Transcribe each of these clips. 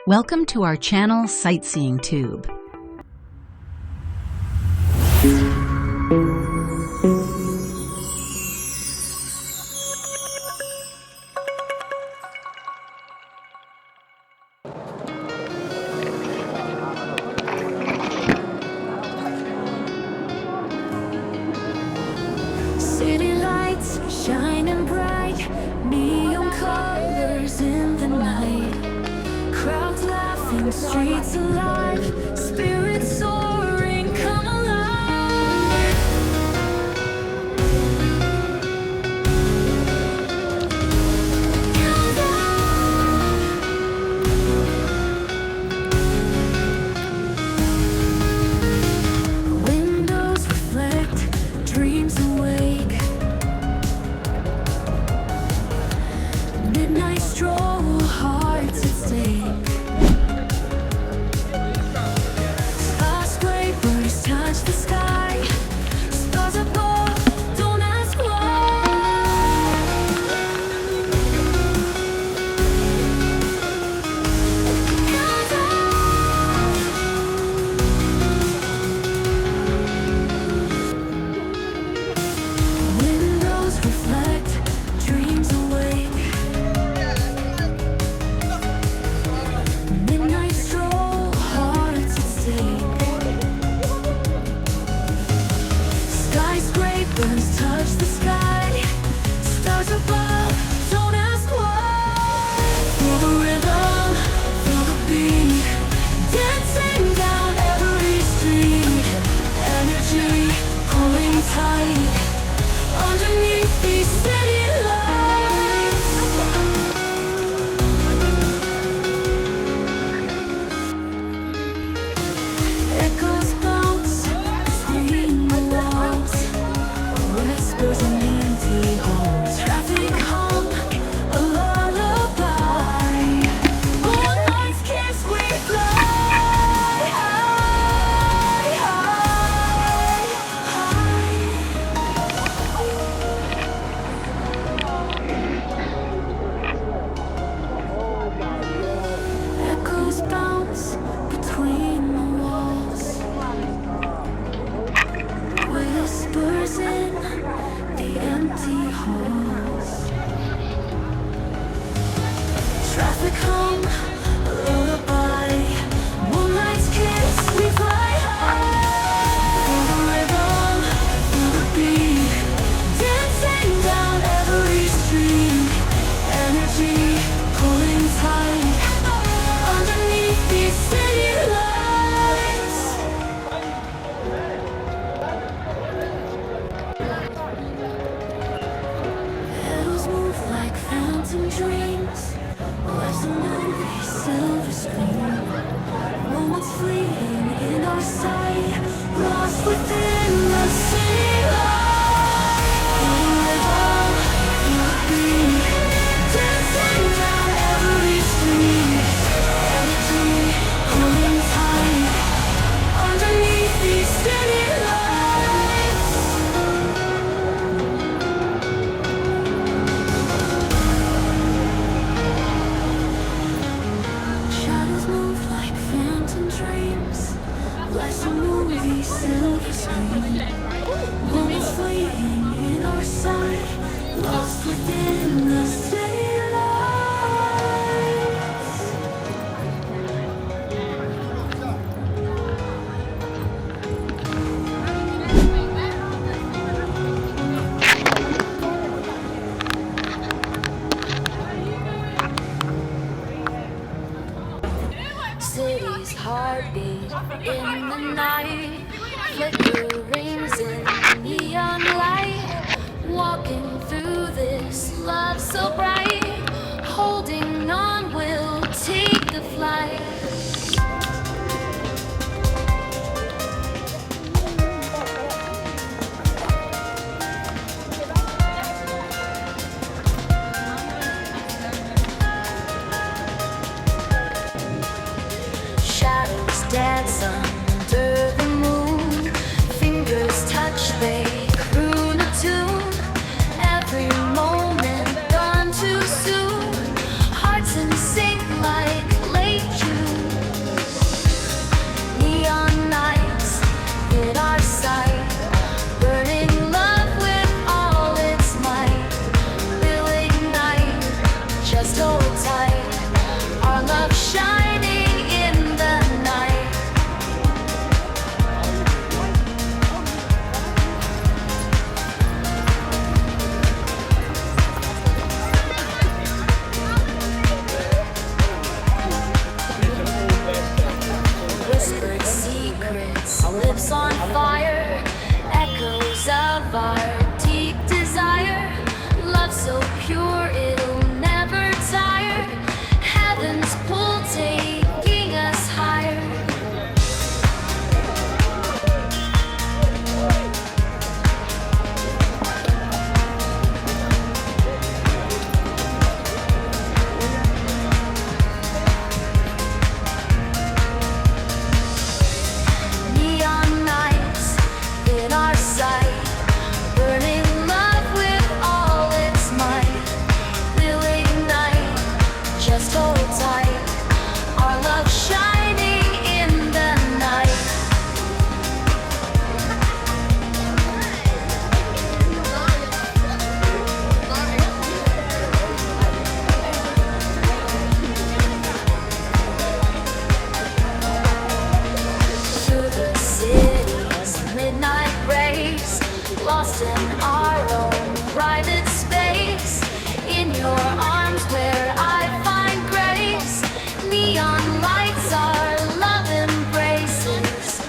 Welcome to our channel Sightseeing Tube. City lights shining bright, neon colors in the night, crowds laughing, streets alive, spirits soaring, come alive. Windows reflect, dreams awake. Midnight stroll, hearts at stake. Skyscrapers touch the sky. Stars above, don't ask why. Windows reflect, dreams awake. Midnight stroll, hearts at stake. Skyscrapers touch the sky. Stars above, don't ask why. Feel the rhythm, feel the beat, dancing down every street. Energy pulling tight underneath these city lights. Echoes bounce between the walls, whispers in empty halls. Traffic hum, a lullaby. Moonlight's kiss, we fly high, high, high. Echoes bounce between the walls, whispers in the empty halls. Traffic hum, a lullaby. Moonlight's kiss, we fly high. Feel the rhythm, feel the beat, dancing down every street. Energy pulling tight underneath these city lights. Petals move like phantom dreams. Life's a movie, silver screen. Moments fleeting in our sight, lost within the city light. Feel the rhythm, feel the beat, dancing down every street. Energy pulling tight underneath these city lights. Shadows move like phantom dreams. Life's a movie, silver screen. Moments fleeting in our sight, lost within the city lights. City's heartbeat in the night, flickerings in the neon light. Walking through this love so bright, holding on, we'll take the flight. Shadows dance under the moon. Fingers touch, they croon a tune. Every moment gone too soon. Hearts in sync like late June. shining in the night. Whispered secrets, lips on fire, echoes of our deep desire. Love so pure it'll never tire. Heaven's pull taking us higher. Neon nights in our sight, burning love with all its might. We'll ignite, just hold tight. Our love shining in the night. Through the city's midnight race, lost in our own private space. In your arms where I find grace. Neon lights are love embraces.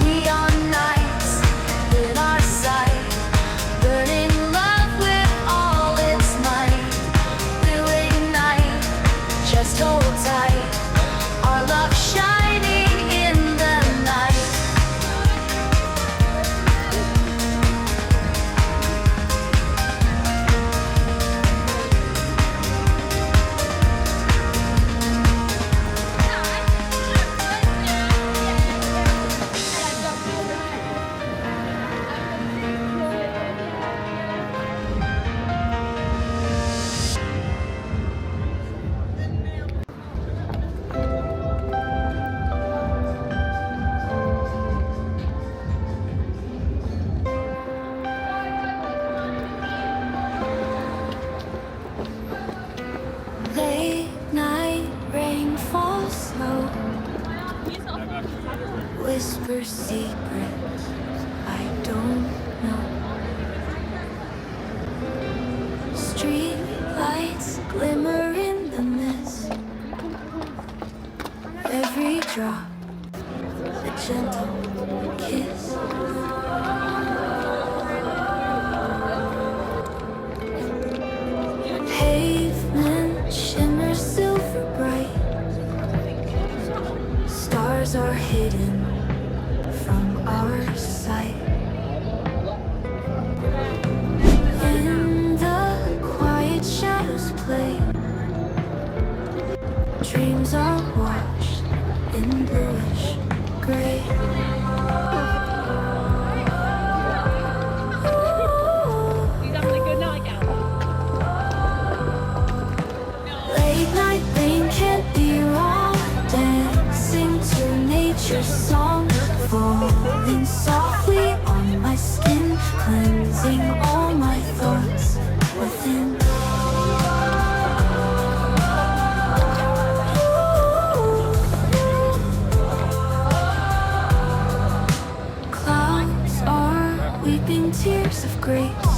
Neon nights in our sight, burning love with all its might. We'll ignite, just hold tight. Our love shining in the night. Late night rain falls slow. Whisper secrets I don't know. Street lights glimmer in the mist. Every drop a gentle kiss. Pavement shimmers silver bright. Stars are hidden from our sight. In the quiet shadows play. Dreams are washed in bluish gray. Late night rain can't be wrong. Dancing to nature's song, falling softly on my skin, cleansing all my thoughts within. Clouds are weeping tears of grace.